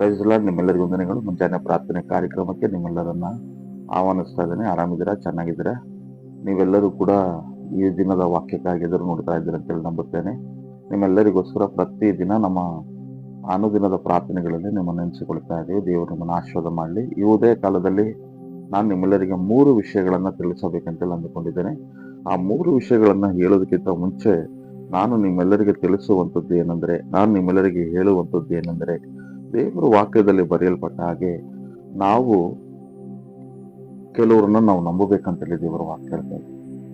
Price lord. ನಿಮ್ಮೆಲ್ಲರಿಗೂ ವಂದನೆಗಳು. ಮುಂಜಾನೆ ಪ್ರಾರ್ಥನೆ ಕಾರ್ಯಕ್ರಮಕ್ಕೆ ನಿಮ್ಮೆಲ್ಲರನ್ನ ಆಹ್ವಾನಿಸ್ತಾ ಇದ್ದೇನೆ. ಆರಾಮಿದ್ದೀರಾ? ಚೆನ್ನಾಗಿದ್ದೀರಾ? ನೀವೆಲ್ಲರೂ ಕೂಡ ಈ ದಿನದ ವಾಕ್ಯಕ್ಕಾಗಿ ಎದುರು ನೋಡ್ತಾ ಇದ್ದೀರಾ ಅಂತೇಳಿ ನಂಬುತ್ತೇನೆ. ನಿಮ್ಮೆಲ್ಲರಿಗೋಸ್ಕರ ಪ್ರತಿ ದಿನ ನಮ್ಮ ಅನುದಿನದ ಪ್ರಾರ್ಥನೆಗಳಲ್ಲಿ ನಿಮ್ಮನ್ನು ನೆನೆಸಿಕೊಳ್ತಾ ಇದ್ದೀವಿ. ದೇವರು ನಿಮ್ಮನ್ನು ಆಶೀರ್ವಾದ ಮಾಡಲಿ. ಈ ಉದಯ ಕಾಲದಲ್ಲಿ ನಾನು ನಿಮ್ಮೆಲ್ಲರಿಗೆ 3 ವಿಷಯಗಳನ್ನು ತಿಳಿಸಬೇಕಂತೇಳಿ ಅಂದುಕೊಂಡಿದ್ದೇನೆ. ಆ 3 ವಿಷಯಗಳನ್ನು ಹೇಳೋದಕ್ಕಿಂತ ಮುಂಚೆ ನಾನು ನಿಮ್ಮೆಲ್ಲರಿಗೆ ತಿಳಿಸುವಂಥದ್ದು ಏನೆಂದರೆ, ನಾನು ನಿಮ್ಮೆಲ್ಲರಿಗೆ ಹೇಳುವಂಥದ್ದು ಏನೆಂದರೆ, ದೇವರ ವಾಕ್ಯದಲ್ಲಿ ಬರೆಯಲ್ಪಟ್ಟ ಹಾಗೆ ನಾವು ಕೆಲವರನ್ನ ನಾವು ನಂಬಬೇಕಂತೇಳಿ ದೇವರ ವಾಕ್ಯ ಹೇಳ್ತಾರೆ.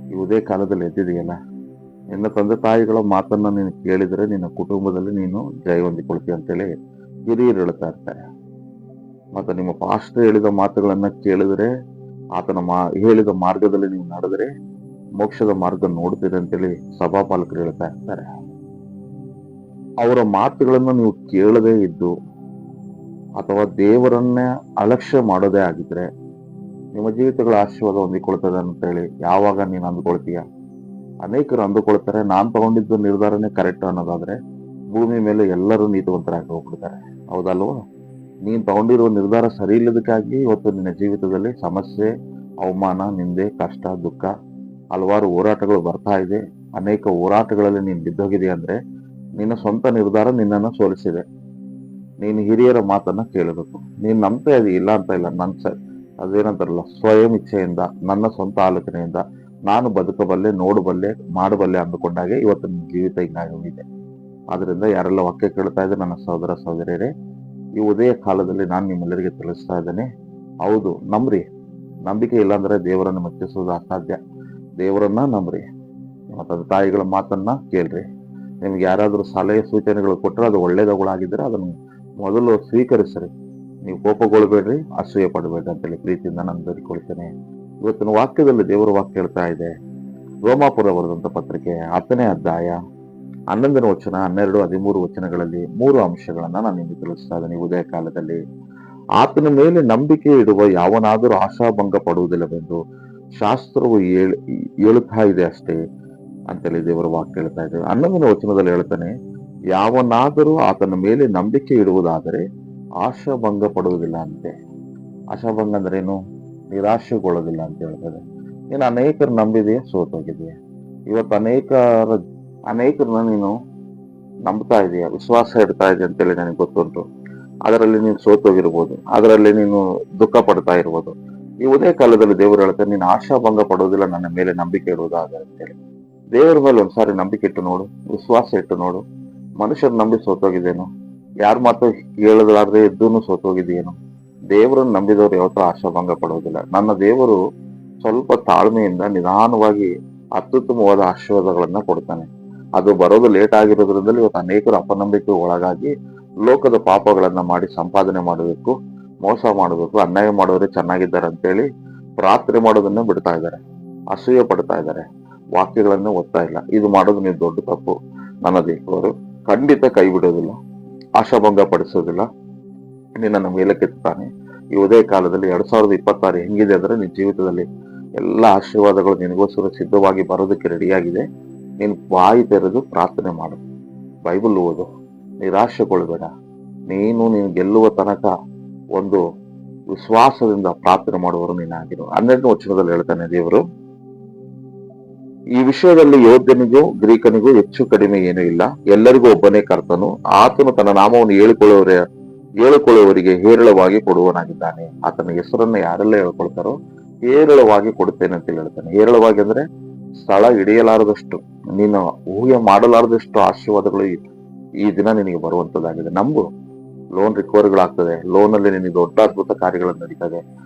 ಈ ಉದಯ ಕಾಲದಲ್ಲಿ ಎದ್ದಿದೆಯಲ್ಲ, ನಿನ್ನ ತಂದೆ ತಾಯಿಗಳ ಮಾತನ್ನ ನೀನು ಕೇಳಿದರೆ ನಿನ್ನ ಕುಟುಂಬದಲ್ಲಿ ನೀನು ಜಯ ಹೊಂದಿಕೊಳ್ತೀಯ ಅಂತೇಳಿ ಹಿರಿಯರು ಹೇಳ್ತಾ ಇರ್ತಾರೆ. ಮತ್ತೆ ನಿಮ್ಮ ಪಾಸ್ಟರ್ ಹೇಳಿದ ಮಾತುಗಳನ್ನ ಕೇಳಿದರೆ, ಆತನ ಹೇಳಿದ ಮಾರ್ಗದಲ್ಲಿ ನೀವು ನಡೆದರೆ ಮೋಕ್ಷದ ಮಾರ್ಗ ನೋಡ್ತೀರಿ ಅಂತೇಳಿ ಸಭಾಪಾಲಕರು ಹೇಳ್ತಾ ಇರ್ತಾರೆ. ಅವರ ಮಾತುಗಳನ್ನು ನೀವು ಕೇಳದೇ ಇದ್ದು ಅಥವಾ ದೇವರನ್ನೇ ಅಲಕ್ಷ್ಯ ಮಾಡೋದೇ ಆಗಿದ್ರೆ ನಿಮ್ಮ ಜೀವಿತಗಳ ಆಶೀರ್ವಾದ ಹೊಂದಿಕೊಳ್ತದೆ ಅಂತೇಳಿ ಯಾವಾಗ ನೀನು ಅಂದುಕೊಳ್ತೀಯ? ಅನೇಕರು ಅಂದುಕೊಳ್ತಾರೆ, ನಾನ್ ತಗೊಂಡಿದ್ದು ನಿರ್ಧಾರನೇ ಕರೆಕ್ಟ್ ಅನ್ನೋದಾದ್ರೆ ಭೂಮಿ ಮೇಲೆ ಎಲ್ಲರೂ ನೀತಿವಂತರಾಗಿ ಹೋಗ್ಬಿಡ್ತಾರೆ. ಹೌದಲ್ವಾ? ನೀನ್ ತಗೊಂಡಿರುವ ನಿರ್ಧಾರ ಸರಿ ಇಲ್ಲದಕ್ಕಾಗಿ ಇವತ್ತು ನಿನ್ನ ಜೀವಿತದಲ್ಲಿ ಸಮಸ್ಯೆ, ಅವಮಾನ, ನಿಂದೆ, ಕಷ್ಟ, ದುಃಖ, ಹಲವಾರು ಹೋರಾಟಗಳು ಬರ್ತಾ ಇದೆ. ಅನೇಕ ಹೋರಾಟಗಳಲ್ಲಿ ನೀನು ಬಿದ್ದೋಗಿದೆ ಅಂದ್ರೆ ನಿನ್ನ ಸ್ವಂತ ನಿರ್ಧಾರ ನಿನ್ನನ್ನು ಸೋಲಿಸಿದೆ. ನೀನು ಹಿರಿಯರ ಮಾತನ್ನ ಕೇಳಬೇಕು. ನೀನ್ ನಂಬ್ತಾ ಇದೀಯ, ಇಲ್ಲ ಅಂತ ಇಲ್ಲ. ಅದೇನಂತಾರಲ್ಲ, ಸ್ವಯಂ ಇಚ್ಛೆಯಿಂದ, ನನ್ನ ಸ್ವಂತ ಆಲೋಚನೆಯಿಂದ ನಾನು ಬದುಕಬಲ್ಲೆ, ನೋಡಬಲ್ಲೆ, ಮಾಡಬಲ್ಲೆ ಅಂದುಕೊಂಡಾಗೆ ಇವತ್ತು ನಿನ್ನ ಜೀವಿತ ಹಿಂಗಾಗಿದೆ. ಆದ್ರಿಂದ ಯಾರೆಲ್ಲ ವಾಕ್ಯ ಕೇಳ್ತಾ ಇದ್ದಾರೆ ನನ್ನ ಸಹೋದರ ಸಹೋದರಿಯರೇ, ಈ ಉದಯ ಕಾಲದಲ್ಲಿ ನಾನು ನಿಮ್ಮೆಲ್ಲರಿಗೆ ತಿಳಿಸ್ತಾ ಇದ್ದೇನೆ, ಹೌದು, ನಂಬ್ರಿ. ನಂಬಿಕೆ ಇಲ್ಲಾಂದ್ರೆ ದೇವರನ್ನು ಮೆಚ್ಚಿಸುವುದು ಅಸಾಧ್ಯ. ದೇವರನ್ನ ನಂಬ್ರಿ. ನಿಮ್ಮ ತಂದೆ ತಾಯಿಗಳ ಮಾತನ್ನ ಕೇಳ್ರಿ. ನಿಮ್ಗೆ ಯಾರಾದ್ರೂ ಸಲಹೆ ಸೂಚನೆಗಳು ಕೊಟ್ಟರೆ ಅದು ಒಳ್ಳೇದಗಳಾಗಿದ್ರೆ ಅದನ್ನು ಮೊದಲು ಸ್ವೀಕರಿಸ್ರಿ. ನೀವು ಕೋಪಗೊಳ್ಬೇಡ್ರಿ, ಅಸೂಯೆ ಪಡಬೇಡ್ರಿ ಅಂತೇಳಿ ಪ್ರೀತಿಯಿಂದ ನಾನು ಬೇಡಿಕೊಳ್ತೇನೆ. ಇವತ್ತಿನ ವಾಕ್ಯದಲ್ಲಿ ದೇವರ ವಾಕ್ಯ ಹೇಳ್ತಾ ಇದೆ. ರೋಮಾಪುರ ಬರೆದಂತ ಪತ್ರಿಕೆ 10ನೇ ಅಧ್ಯಾಯ 11ನೇ ವಚನ, 12, 13 ವಚನಗಳಲ್ಲಿ 3 ಅಂಶಗಳನ್ನ ನಾನು ನಿಮಗೆ ತಿಳಿಸ್ತಾ ಇದ್ದೇನೆ. ಉದಯ ಕಾಲದಲ್ಲಿ ಆತನ ಮೇಲೆ ನಂಬಿಕೆ ಇಡುವ ಯಾವನಾದರೂ ಆಶಾಭಂಗ ಪಡುವುದಿಲ್ಲವೆಂದು ಶಾಸ್ತ್ರವು ಹೇಳುತ್ತಾ ಇದೆ ಅಷ್ಟೇ ಅಂತೇಳಿ ದೇವರ ವಾಕ್ಯ ಹೇಳ್ತಾ ಇದೆ. 11ನೇ ವಚನದಲ್ಲಿ ಹೇಳ್ತಾನೆ, ಯಾವನಾದರೂ ಆತನ ಮೇಲೆ ನಂಬಿಕೆ ಇಡುವುದಾದರೆ ಆಶಾಭಂಗ ಪಡುವುದಿಲ್ಲ ಅಂತೆ. ಆಶಾಭಂಗ ಅಂದ್ರೆ ಏನು? ನಿರಾಶೆಗೊಳ್ಳೋದಿಲ್ಲ ಅಂತ ಹೇಳ್ತದೆ. ನೀನು ಅನೇಕರು ನಂಬಿದೆಯಾ, ಸೋತೋಗಿದೆಯಾ? ಇವತ್ತು ಅನೇಕರನ್ನ ನೀನು ನಂಬ್ತಾ ಇದೆಯಾ, ವಿಶ್ವಾಸ ಇಡ್ತಾ ಇದೆಯಾ ಅಂತೇಳಿ ನನಗೆ ಗೊತ್ತುಂಟು. ಅದರಲ್ಲಿ ನೀನು ಸೋತೋಗಿರ್ಬೋದು, ಅದರಲ್ಲಿ ನೀನು ದುಃಖ ಪಡ್ತಾ ಇರ್ಬೋದು. ಈ ಉದಯ ಕಾಲದಲ್ಲಿ ದೇವರು ಹೇಳ್ತಾರೆ, ನೀನು ಆಶಾಭಂಗ ಪಡುವುದಿಲ್ಲ ನನ್ನ ಮೇಲೆ ನಂಬಿಕೆ ಇಡುವುದಾದರೆ ಅಂತೇಳಿ. ದೇವರ ಮೇಲೆ ಒಂದ್ಸಾರಿ ನಂಬಿಕೆ ಇಟ್ಟು ನೋಡು, ವಿಶ್ವಾಸ ಇಟ್ಟು ನೋಡು. ಮನುಷ್ಯರು ನಂಬಿ ಸೋತೋಗಿದೇನು? ಯಾರ ಮಾತು ಕೇಳದಾದ್ರೆ ಎದ್ದೂನು ಸೋತೋಗಿದೆಯೇನು? ದೇವರನ್ನು ನಂಬಿದವರು ಯಾವತ್ತೂ ಆಶಾಭಂಗ ಪಡುವುದಿಲ್ಲ. ನನ್ನ ದೇವರು ಸ್ವಲ್ಪ ತಾಳ್ಮೆಯಿಂದ ನಿಧಾನವಾಗಿ ಅತ್ಯುತ್ತಮವಾದ ಆಶೀರ್ವಾದಗಳನ್ನ ಕೊಡ್ತಾನೆ. ಅದು ಬರೋದು ಲೇಟ್ ಆಗಿರೋದ್ರಿಂದಲೇ ಇವತ್ತು ಅನೇಕರು ಅಪನಂಬಿಕೆ ಒಳಗಾಗಿ ಲೋಕದ ಪಾಪಗಳನ್ನ ಮಾಡಿ ಸಂಪಾದನೆ ಮಾಡಬೇಕು, ಮೋಸ ಮಾಡಬೇಕು, ಅನ್ಯಾಯ ಮಾಡೋರೇ ಚೆನ್ನಾಗಿದ್ದಾರೆ ಅಂತೇಳಿ ಪ್ರಾರ್ಥನೆ ಮಾಡೋದನ್ನ ಬಿಡ್ತಾ ಇದ್ದಾರೆ, ಅಸೂಯೆ ಪಡ್ತಾ ಇದ್ದಾರೆ, ವಾಕ್ಯಗಳನ್ನ ಓದ್ತಾ ಇಲ್ಲ. ಇದು ಮಾಡೋದು ನೀವು ದೊಡ್ಡ ತಪ್ಪು. ನನ್ನ ದೇವರು ಖಂಡಿತ ಕೈ ಬಿಡೋದಿಲ್ಲ, ಆಶಾಭಂಗ ಪಡಿಸೋದಿಲ್ಲ, ನಿನ್ನನ್ನು ಮೇಲಕ್ಕೆತ್ತಾನೆ. ಈ ಉದಯ ಕಾಲದಲ್ಲಿ 2026 ಹೆಂಗಿದೆ ಅಂದ್ರೆ ನಿನ್ನ ಜೀವಿತದಲ್ಲಿ ಎಲ್ಲ ಆಶೀರ್ವಾದಗಳು ನಿನಗೋಸ್ಕರ ಸಿದ್ಧವಾಗಿ ಬರೋದಕ್ಕೆ ರೆಡಿಯಾಗಿದೆ. ನೀನು ಬಾಯಿ ತೆರೆದು ಪ್ರಾರ್ಥನೆ ಮಾಡು, ಬೈಬಲ್ ಓದು, ನಿರಾಶೆಗೊಳ್ಬೇಡ. ನೀನು ಗೆಲ್ಲುವ ತನಕ ಒಂದು ವಿಶ್ವಾಸದಿಂದ ಪ್ರಾರ್ಥನೆ ಮಾಡುವವರು ನೀನಾಗಿರು. 12ನೇ ವಚನದಲ್ಲಿ ಹೇಳ್ತಾನೆ ದೇವರು, ಈ ವಿಷಯದಲ್ಲಿ ಯೋಧನಿಗೂ ಗ್ರೀಕನಿಗೂ ಹೆಚ್ಚು ಕಡಿಮೆ ಏನೂ ಇಲ್ಲ, ಎಲ್ಲರಿಗೂ ಒಬ್ಬನೇ ಕರ್ತನು. ಆತನು ತನ್ನ ನಾಮವನ್ನು ಹೇಳಿಕೊಳ್ಳುವವರಿಗೆ ಹೇರಳವಾಗಿ ಕೊಡುವನಾಗಿದ್ದಾನೆ. ಆತನ ಹೆಸರನ್ನ ಯಾರೆಲ್ಲ ಹೇಳ್ಕೊಳ್ತಾರೋ ಹೇರಳವಾಗಿ ಕೊಡುತ್ತೇನೆ ಅಂತ ಹೇಳ್ತಾನೆ. ಹೇರಳವಾಗಿ ಅಂದ್ರೆ ಸ್ಥಳ ಹಿಡಿಯಲಾರದಷ್ಟು, ನೀನು ಊಹೆ ಮಾಡಲಾರದಷ್ಟು ಆಶೀರ್ವಾದಗಳು ಈ ದಿನ ನಿನಗೆ ಬರುವಂತದ್ದಾಗಿದೆ. ನಂಬು. ಲೋನ್ ರಿಕವರಿಗಳಾಗ್ತದೆ. ಲೋನ್ ಅಲ್ಲಿ ನಿನಗೆ ದೊಡ್ಡ ಅದ್ಭುತ ಕಾರ್ಯಗಳು ನಡೀತದೆ.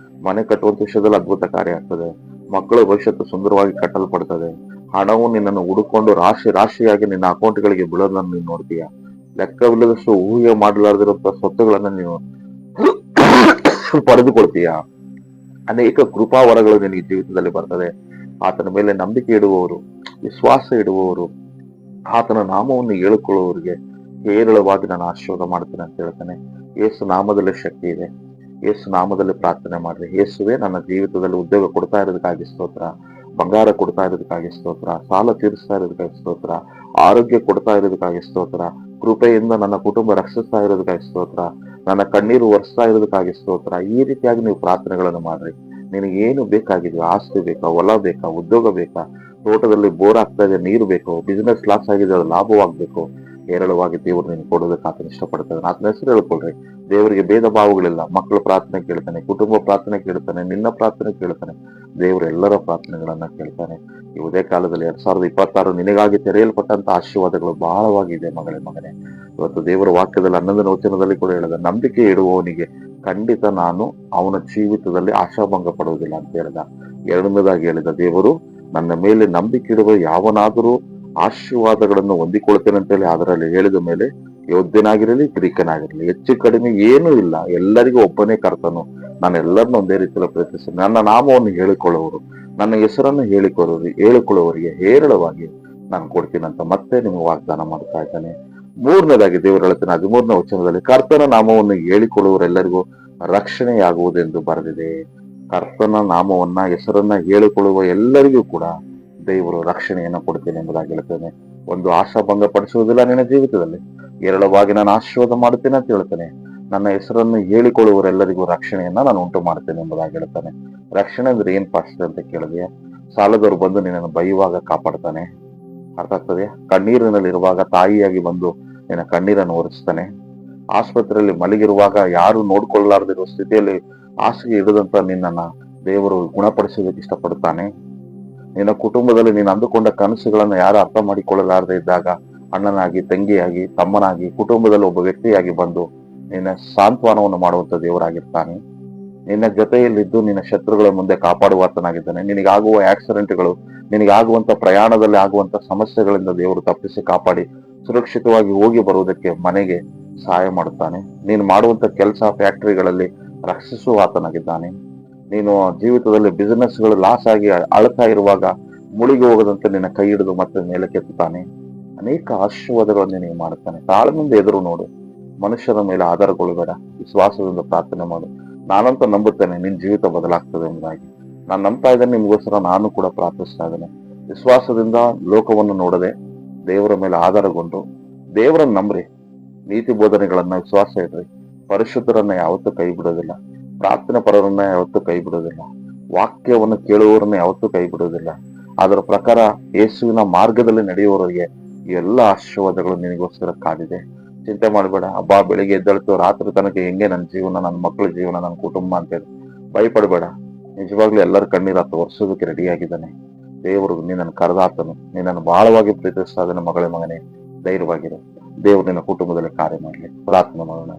ಮನೆ ಕಟ್ಟುವಂತ ವಿಷಯದಲ್ಲಿ ಅದ್ಭುತ ಕಾರ್ಯ ಆಗ್ತದೆ. ಮಕ್ಕಳ ಭವಿಷ್ಯತ್ತು ಸುಂದರವಾಗಿ ಕಟ್ಟಲ್ಪಡ್ತದೆ. ಹಣವು ನಿನ್ನನ್ನು ಹುಡುಕೊಂಡು ರಾಶಿಯಾಗಿ ನಿನ್ನ ಅಕೌಂಟ್ಗಳಿಗೆ ಬೀಳೋದನ್ನು ನೀನು ನೋಡ್ತೀಯ. ಲೆಕ್ಕವಿಲ್ಲದಷ್ಟು ಊಹೆ ಮಾಡಲಾರದಿರುವಂತಹ ಸ್ವತ್ತುಗಳನ್ನ ನೀನು ಪಡೆದುಕೊಳ್ತೀಯ. ಅನೇಕ ಕೃಪಾವರಗಳು ನಿನಗೆ ಜೀವಿತದಲ್ಲಿ ಬರ್ತದೆ. ಆತನ ಮೇಲೆ ನಂಬಿಕೆ ಇಡುವವರು, ವಿಶ್ವಾಸ ಇಡುವವರು, ಆತನ ನಾಮವನ್ನು ಹೇಳಿಕೊಳ್ಳುವವರಿಗೆ ಹೇರಳವಾಗಿ ನಾನು ಆಶೀರ್ವಾದ ಮಾಡ್ತೇನೆ ಅಂತ ಹೇಳ್ತಾನೆ. ಯೇಸು ನಾಮದಲ್ಲಿ ಶಕ್ತಿ ಇದೆ. ಯೇಸು ನಾಮದಲ್ಲಿ ಪ್ರಾರ್ಥನೆ ಮಾಡ್ರಿ. ಯೇಸುವೆ ನನ್ನ ಜೀವಿತದಲ್ಲಿ ಉದ್ಯೋಗ ಕೊಡ್ತಾ ಇರೋದಕ್ಕಾಗಿ ಸ್ತೋತ್ರ, ಬಂಗಾರ ಕೊಡ್ತಾ ಇರೋದಕ್ಕಾಗಿ ಸ್ತೋತ್ರ, ಸಾಲ ತೀರಿಸ್ತಾ ಇರೋದಕ್ಕಾಗಿ ಸ್ತೋತ್ರ, ಆರೋಗ್ಯ ಕೊಡ್ತಾ ಇರೋದಕ್ಕಾಗಿ ಸ್ತೋತ್ರ, ಕೃಪೆಯಿಂದ ನನ್ನ ಕುಟುಂಬ ರಕ್ಷಿಸ್ತಾ ಇರೋದಕ್ಕಾಗಿ ಸ್ತೋತ್ರ, ನನ್ನ ಕಣ್ಣೀರು ಒರೆಸ್ತಾ ಇರೋದಕ್ಕಾಗಿ ಸ್ತೋತ್ರ. ಈ ರೀತಿಯಾಗಿ ನೀವು ಪ್ರಾರ್ಥನೆಗಳನ್ನು ಮಾಡ್ರಿ. ನಿನಗೇನು ಬೇಕಾಗಿದೆಯೋ, ಆಸ್ತಿ ಬೇಕಾ, ಹೊಲ ಬೇಕಾ, ಉದ್ಯೋಗ ಬೇಕಾ, ತೋಟದಲ್ಲಿ ಬೋರ್ ಆಗ್ತಾ ಇದೆ ನೀರು ಬೇಕು, ಬಿಸ್ನೆಸ್ ಲಾಸ್ ಆಗಿದೆ ಅದು ಲಾಭವಾಗಬೇಕು, ಹೇರಳವಾಗಿ ದೇವರು ನಿನ್ಗೆ ಕೊಡೋದಕ್ಕೆ ಆತನ ಇಷ್ಟಪಡ್ತಾನೆ. ಆತನ ಹೆಸರು ಹೇಳ್ಕೊಳ್ರಿ. ದೇವರಿಗೆ ಭೇದ ಭಾವಗಳಿಲ್ಲ. ಮಕ್ಕಳ ಪ್ರಾರ್ಥನೆ ಕೇಳ್ತಾನೆ, ಕುಟುಂಬ ಪ್ರಾರ್ಥನೆ ಕೇಳ್ತಾನೆ, ನಿನ್ನ ಪ್ರಾರ್ಥನೆ ಕೇಳ್ತಾನೆ. ದೇವರು ಎಲ್ಲರ ಪ್ರಾರ್ಥನೆಗಳನ್ನ ಕೇಳ್ತಾನೆ. ಈ ಉದಯ ಕಾಲದಲ್ಲಿ 2026 ನಿನಗಾಗಿ ತೆರೆಯಲ್ಪಟ್ಟಂತ ಆಶೀರ್ವಾದಗಳು ಬಹಳವಾಗಿದೆ ಮಗನೇ. ಇವತ್ತು ದೇವರ ವಾಕ್ಯದಲ್ಲಿ 11ನೇ ವಚನದಲ್ಲಿ ಕೂಡ ಹೇಳಿದ, ನಂಬಿಕೆ ಇಡುವವನಿಗೆ ಖಂಡಿತ ನಾನು ಅವನ ಜೀವಿತದಲ್ಲಿ ಆಶಾಭಂಗ ಪಡುವುದಿಲ್ಲ ಅಂತ ಹೇಳಿದ. ಎರಡನೇದಾಗಿ ಹೇಳಿದ ದೇವರು, ನನ್ನ ಮೇಲೆ ನಂಬಿಕೆ ಇಡುವ ಯಾವನಾದರೂ ಆಶೀರ್ವಾದಗಳನ್ನು ಹೊಂದಿಕೊಳ್ತೇನೆ ಅಂತ ಹೇಳಿ ಅದರಲ್ಲಿ ಹೇಳಿದ ಮೇಲೆ ಯೋಧನಾಗಿರಲಿ ಗ್ರೀಕನಾಗಿರಲಿ ಹೆಚ್ಚು ಕಡಿಮೆ ಏನೂ ಇಲ್ಲ, ಎಲ್ಲರಿಗೂ ಒಬ್ಬನೇ ಕರ್ತನು. ನಾನು ಎಲ್ಲರನ್ನೂ ಒಂದೇ ರೀತಿಯಲ್ಲಿ ಪ್ರೀತಿಸ್ತೇನೆ. ನನ್ನ ನಾಮವನ್ನು ಹೇಳಿಕೊಳ್ಳುವವರು, ನನ್ನ ಹೆಸರನ್ನು ಹೇಳಿಕೊಳ್ಳುವವರಿಗೆ ಹೇರಳವಾಗಿ ನಾನು ಕೊಡ್ತೀನಿ ಅಂತ ಮತ್ತೆ ನಿಮಗೆ ವಾಗ್ದಾನ ಮಾಡ್ತಾ ಇದ್ದಾನೆ. ಮೂರನೇದಾಗಿ ದೇವರು ಹೇಳ್ತಾನೆ 13ನೇ ವಚನದಲ್ಲಿ, ಕರ್ತನ ನಾಮವನ್ನು ಹೇಳಿಕೊಳ್ಳುವವರೆಲ್ಲರಿಗೂ ರಕ್ಷಣೆಯಾಗುವುದೆಂದು ಬರೆದಿದೆ. ಕರ್ತನ ನಾಮವನ್ನ ಹೆಸರನ್ನ ಹೇಳಿಕೊಳ್ಳುವ ಎಲ್ಲರಿಗೂ ಕೂಡ ದೇವರು ರಕ್ಷಣೆಯನ್ನು ಕೊಡ್ತೇನೆ ಎಂಬುದಾಗಿ ಹೇಳ್ತೇನೆ. ಒಂದು ಆಶಾಭಂಗ ಪಡಿಸುವುದಿಲ್ಲ ನಿನ್ನ ಜೀವಿತದಲ್ಲಿ. ಹೇರಳವಾಗಿ ನಾನು ಆಶೀರ್ವಾದ ಮಾಡುತ್ತೇನೆ ಅಂತ ಹೇಳ್ತಾನೆ. ನನ್ನ ಹೆಸರನ್ನು ಹೇಳಿಕೊಳ್ಳುವವರೆಲ್ಲರಿಗೂ ರಕ್ಷಣೆಯನ್ನ ನಾನು ಉಂಟು ಮಾಡ್ತೇನೆ ಎಂಬುದಾಗಿ ಹೇಳ್ತಾನೆ. ರಕ್ಷಣೆ ಅಂದ್ರೆ ಏನ್ ಪಾಸ್ಟರ್ ಅಂತ ಕೇಳಿದೆ. ಸಾಲದವರು ಬಂದು ನಿನ್ನನ್ನು ಬೈಯುವಾಗ ಕಾಪಾಡ್ತಾನೆ, ಅರ್ಥ ಆಗ್ತದೆ. ಕಣ್ಣೀರಿನಲ್ಲಿರುವಾಗ ತಾಯಿಯಾಗಿ ಬಂದು ನಿನ್ನ ಕಣ್ಣೀರನ್ನು ಒರೆಸ್ತಾನೆ. ಆಸ್ಪತ್ರೆಯಲ್ಲಿ ಮಲಗಿರುವಾಗ ಯಾರು ನೋಡ್ಕೊಳ್ಳಾರ್ದಿರುವ ಸ್ಥಿತಿಯಲ್ಲಿ ಹಾಸಿಗೆ ಹಿಡಿದಂತ ನಿನ್ನನ್ನ ದೇವರು ಗುಣಪಡಿಸೋದಕ್ಕೆ ಇಷ್ಟಪಡುತ್ತಾನೆ. ನಿನ್ನ ಕುಟುಂಬದಲ್ಲಿ ನೀನು ಅಂದುಕೊಂಡ ಕನಸುಗಳನ್ನ ಯಾರು ಅರ್ಥ ಮಾಡಿಕೊಳ್ಳಲಾರದೆ ಇದ್ದಾಗ ಅಣ್ಣನಾಗಿ, ತಂಗಿಯಾಗಿ, ತಮ್ಮನಾಗಿ, ಕುಟುಂಬದಲ್ಲಿ ಒಬ್ಬ ವ್ಯಕ್ತಿಯಾಗಿ ಬಂದು ನಿನ್ನ ಸಾಂತ್ವನವನ್ನು ಮಾಡುವಂತ ದೇವರಾಗಿರ್ತಾನೆ. ನಿನ್ನ ಜೊತೆಯಲ್ಲಿದ್ದು ನಿನ್ನ ಶತ್ರುಗಳ ಮುಂದೆ ಕಾಪಾಡುವಾತನಾಗಿದ್ದಾನೆ. ನಿನಗಾಗುವ ಆಕ್ಸಿಡೆಂಟ್ಗಳು, ನಿನಗಾಗುವಂತ ಪ್ರಯಾಣದಲ್ಲಿ ಆಗುವಂತ ಸಮಸ್ಯೆಗಳಿಂದ ದೇವರು ತಪ್ಪಿಸಿ ಕಾಪಾಡಿ ಸುರಕ್ಷಿತವಾಗಿ ಹೋಗಿ ಬರುವುದಕ್ಕೆ ಮನೆಗೆ ಸಹಾಯ ಮಾಡುತ್ತಾನೆ. ನೀನು ಮಾಡುವಂತ ಕೆಲಸ ಫ್ಯಾಕ್ಟರಿಗಳಲ್ಲಿ ರಕ್ಷಿಸುವ ಆತನಾಗಿದ್ದಾನೆ. ನೀನು ಜೀವಿತದಲ್ಲಿ ಬಿಸಿನೆಸ್ಗಳು ಲಾಸ್ ಆಗಿ ಅಳ್ತಾ ಇರುವಾಗ ಮುಳುಗಿ ಹೋಗದಂತೆ ನಿನ್ನ ಕೈ ಹಿಡಿದು ಮತ್ತೆ ಮೇಲೆ ಕೆತ್ತುತ್ತಾನೆ. ಅನೇಕ ಆಶೀರ್ವಾದಗಳನ್ನು ನೀವು ಮಾಡುತ್ತಾನೆ. ತಾಳ್ಮೆಯಿಂದ ಎದುರು ನೋಡು. ಮನುಷ್ಯರ ಮೇಲೆ ಆಧಾರಗೊಳ್ಳಬೇಡ. ವಿಶ್ವಾಸದಿಂದ ಪ್ರಾರ್ಥನೆ ಮಾಡು. ನಾನಂತೂ ನಂಬುತ್ತೇನೆ ನಿನ್ ಜೀವಿತ ಬದಲಾಗ್ತದೆ ಎಂಬುದಾಗಿ. ನಾನು ನಂಬ್ತಾ ಇದ್ದೇನೆ. ನಿಮಗೋಸ್ಕರ ನಾನು ಕೂಡ ಪ್ರಾರ್ಥಿಸ್ತಾ ಇದ್ದೇನೆ. ವಿಶ್ವಾಸದಿಂದ ಲೋಕವನ್ನು ನೋಡದೆ ದೇವರ ಮೇಲೆ ಆಧಾರಗೊಂಡು ದೇವರನ್ನು ನಂಬ್ರಿ. ನೀತಿ ಬೋಧನೆಗಳನ್ನ ವಿಶ್ವಾಸ ಇಡ್ರಿ. ಪರಿಶುದ್ಧರನ್ನ ಯಾವತ್ತೂ ಕೈ ಬಿಡೋದಿಲ್ಲ. ಪ್ರಾರ್ಥನೆ ಪರರನ್ನ ಯಾವತ್ತೂ ಕೈ ಬಿಡೋದಿಲ್ಲ. ವಾಕ್ಯವನ್ನು ಕೇಳುವವರನ್ನ ಯಾವತ್ತೂ ಕೈ ಬಿಡೋದಿಲ್ಲ. ಅದರ ಪ್ರಕಾರ ಯೇಸುವಿನ ಮಾರ್ಗದಲ್ಲಿ ನಡೆಯುವವರಿಗೆ ಎಲ್ಲ ಆಶೀರ್ವಾದಗಳು ನಿನಗೋಸ್ಕರ ಕಾದಿದೆ. ಚಿಂತೆ ಮಾಡಬೇಡ. ಹಬ್ಬ ಬೆಳಿಗ್ಗೆ ಎದ್ದೇಳ್ತು ರಾತ್ರಿ ತನಕ ಹೆಂಗೆ ನನ್ನ ಜೀವನ, ನನ್ನ ಮಕ್ಕಳ ಜೀವನ, ನನ್ನ ಕುಟುಂಬ ಅಂತೇಳಿ ಭಯಪಡಬೇಡ. ನಿಜವಾಗ್ಲೂ ಎಲ್ಲರ ಕಣ್ಣೀರ ಒರೆಸೋದಕ್ಕೆ ರೆಡಿಯಾಗಿದ್ದಾನೆ ದೇವರು. ನಿನ್ನನ್ನು ಕರೆದಾತನು, ನಿನ್ನನ್ನು ಬಹಳವಾಗಿ ಪ್ರೀತಿಸ್ತಾ ಇದ್ದಾನೆ. ಮಗನೇ ಧೈರ್ಯವಾಗಿರು. ದೇವರು ನಿನ್ನ ಕುಟುಂಬದಲ್ಲಿ ಕಾರ್ಯ ಮಾಡಲಿ. ಪ್ರಾರ್ಥನೆ ಮಾಡೋಣ.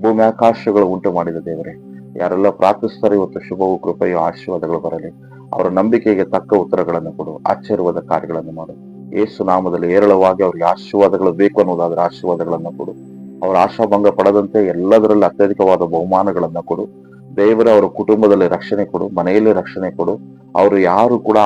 ಭೂಮಿ ಆಕಾಶಗಳು ಉಂಟು ಮಾಡಿದ ದೇವರೇ, ಯಾರೆಲ್ಲ ಪ್ರಾರ್ಥಿಸ್ತಾರೆ ಇವತ್ತು ಶುಭವೂ ಕೃಪೆಯೂ ಆಶೀರ್ವಾದಗಳು ಬರಲಿ. ಅವರ ನಂಬಿಕೆಗೆ ತಕ್ಕ ಉತ್ತರಗಳನ್ನು ಕೊಡು. ಆಶ್ಚರ್ಯವಾದ ಕಾರ್ಯಗಳನ್ನು ಮಾಡು. ಯೇಸು ನಾಮದಲ್ಲಿ ಹೇರಳವಾಗಿ ಅವರಿಗೆ ಆಶೀರ್ವಾದಗಳು ಬೇಕು ಅನ್ನೋದಾದ್ರೆ ಆಶೀರ್ವಾದಗಳನ್ನು ಕೊಡು. ಅವರ ಆಶಾಭಂಗ ಪಡದಂತೆ ಎಲ್ಲದರಲ್ಲಿ ಅತ್ಯಧಿಕವಾದ ಬಹುಮಾನಗಳನ್ನ ಕೊಡು. ದೇವರ ಅವರ ಕುಟುಂಬದಲ್ಲಿ ರಕ್ಷಣೆ ಕೊಡು. ಮನೆಯಲ್ಲಿ ರಕ್ಷಣೆ ಕೊಡು. ಅವರು ಯಾರು ಕೂಡ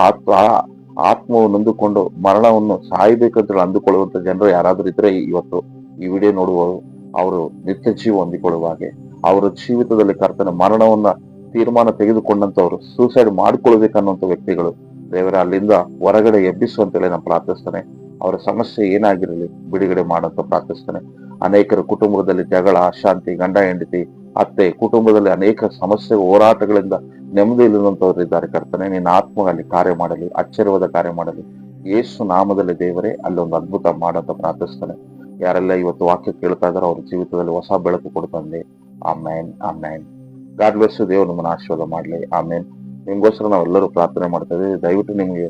ಆತ್ಮವನ್ನು ನೊಂದುಕೊಂಡು ಮರಣವನ್ನು ಸಾಯ್ಬೇಕಂತ ಅಂದುಕೊಳ್ಳುವಂತ ಜನರು ಯಾರಾದ್ರೂ ಇದ್ರೆ ಇವತ್ತು ಈ ವಿಡಿಯೋ ನೋಡುವವರು ಅವರು ನಿತ್ಯ ಜೀವ ಹೊಂದಿಕೊಳ್ಳುವ ಹಾಗೆ, ಅವರ ಜೀವಿತದಲ್ಲಿ ಕರ್ತನ ಮರಣವನ್ನ ತೀರ್ಮಾನ ತೆಗೆದುಕೊಂಡಂತವ್ರು ಸೂಸೈಡ್ ಮಾಡ್ಕೊಳ್ಬೇಕನ್ನುವಂತ ವ್ಯಕ್ತಿಗಳು ದೇವರ ಅಲ್ಲಿಂದ ಹೊರಗಡೆ ಎಬ್ಬಿಸುವಂತೇಳಿ ನಾನು ಪ್ರಾರ್ಥಿಸ್ತೇನೆ. ಅವರ ಸಮಸ್ಯೆ ಏನಾಗಿರಲಿ ಬಿಡುಗಡೆ ಮಾಡಂತ ಪ್ರಾರ್ಥಿಸ್ತೇನೆ. ಅನೇಕರ ಕುಟುಂಬದಲ್ಲಿ ಜಗಳ, ಅಶಾಂತಿ, ಗಂಡ ಹೆಂಡತಿ, ಅತ್ತೆ, ಕುಟುಂಬದಲ್ಲಿ ಅನೇಕ ಸಮಸ್ಯೆ ಹೋರಾಟಗಳಿಂದ ನೆಮ್ಮದಿ ಇಲ್ಲದಂತವ್ರು ಇದ್ದಾರೆ. ಕರ್ತನೆ, ನಿನ್ನ ಆತ್ಮ ಅಲ್ಲಿ ಕಾರ್ಯ ಮಾಡಲಿ, ಆಶ್ಚರ್ಯವಾದ ಕಾರ್ಯ ಮಾಡಲಿ. ಯೇಸು ನಾಮದಲ್ಲಿ ದೇವರೇ ಅಲ್ಲೊಂದು ಅದ್ಭುತ ಮಾಡಂತ ಪ್ರಾರ್ಥಿಸ್ತೇನೆ. ಯಾರೆಲ್ಲ ಇವತ್ತು ವಾಕ್ಯ ಕೇಳ್ತಾ ಇದಾರೋ ಅವ್ರ ಜೀವಿತದಲ್ಲಿ ಹೊಸ ಬೆಳಕು ಕೊಡ್ತಂದೆ. Amen, amen. God bless you. ದೇವರು ನಿಮ್ಮನ್ನು ಆಶೀರ್ವಾದ ಮಾಡಲಿ. ಆಮೇನ್. ನಿಮ್ಗೋಸ್ಕರ ನಾವೆಲ್ಲರೂ ಪ್ರಾರ್ಥನೆ ಮಾಡ್ತಾ ಇದ್ದೀವಿ. ದಯವಿಟ್ಟು ನಿಮಗೆ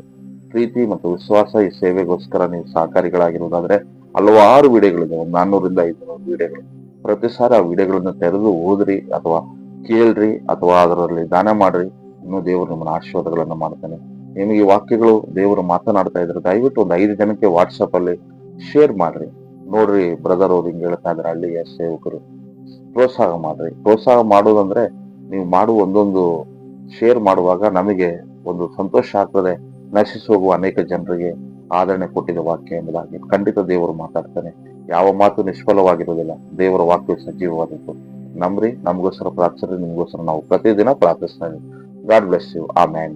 ಪ್ರೀತಿ ಮತ್ತು ವಿಶ್ವಾಸ ಈ ಸೇವೆಗೋಸ್ಕರ ನೀವು ಸಹಕಾರಿಗಳಾಗಿರುವುದಾದ್ರೆ ಹಲವಾರು ವಿಡಿಯೋಗಳಿದೆ, 400ರಿಂದ 500 ವಿಡಿಯೋಗಳು. ಪ್ರತಿ ಸಾರಿ ಆ ವಿಡಿಯೋಗಳನ್ನ ತೆರೆದು ಓದ್ರಿ ಅಥವಾ ಕೇಳ್ರಿ ಅಥವಾ ಅದರಲ್ಲಿ ದಾನ ಮಾಡ್ರಿ. ಇನ್ನೂ ದೇವರು ನಿಮ್ಮನ್ನ ಆಶೀರ್ವಾದಗಳನ್ನ ಮಾಡ್ತಾನೆ. ನಿಮಗೆ ಈ ವಾಕ್ಯಗಳು ದೇವರು ಮಾತನಾಡ್ತಾ ಇದ್ರೆ ದಯವಿಟ್ಟು ಒಂದು 5 ಜನಕ್ಕೆ ವಾಟ್ಸಪ್ ಅಲ್ಲಿ ಶೇರ್ ಮಾಡ್ರಿ. ನೋಡ್ರಿ ಬ್ರದರ್ ಅವ್ರು ಹಿಂಗೆ ಹೇಳ್ತಾ ಇದ್ರೆ ಹಳ್ಳಿಯ ಸೇವಕರು, ಪ್ರೋತ್ಸಾಹ ಮಾಡ್ರಿ. ಪ್ರೋತ್ಸಾಹ ಮಾಡೋದಂದ್ರೆ ನೀವು ಮಾಡುವ ಒಂದೊಂದು ಶೇರ್ ಮಾಡುವಾಗ ನಮಗೆ ಒಂದು ಸಂತೋಷ ಆಗ್ತದೆ. ನಶಿಸಿ ಹೋಗುವ ಅನೇಕ ಜನರಿಗೆ ಆದರಣೆ ಕೊಟ್ಟಿದ್ದ ವಾಕ್ಯ ಎಂಬುದಾಗಿ ಖಂಡಿತ ದೇವರು ಮಾತಾಡ್ತಾನೆ. ಯಾವ ಮಾತು ನಿಷ್ಫಲವಾಗಿರುವುದಿಲ್ಲ. ದೇವರ ವಾಕ್ಯ ಸಜೀವವಾದದ್ದು. ನಂಬ್ರಿ. ನಮಗೋಸ್ಕರ ಪ್ರಾರ್ಥಿಸ್ರಿ. ನಿಮಗೋಸ್ಕರ ನಾವು ಪ್ರತಿದಿನ ಪ್ರಾರ್ಥಿಸ್ತಾ ಇದ್ದೀವಿ. God bless you. ಆಮೇನ್.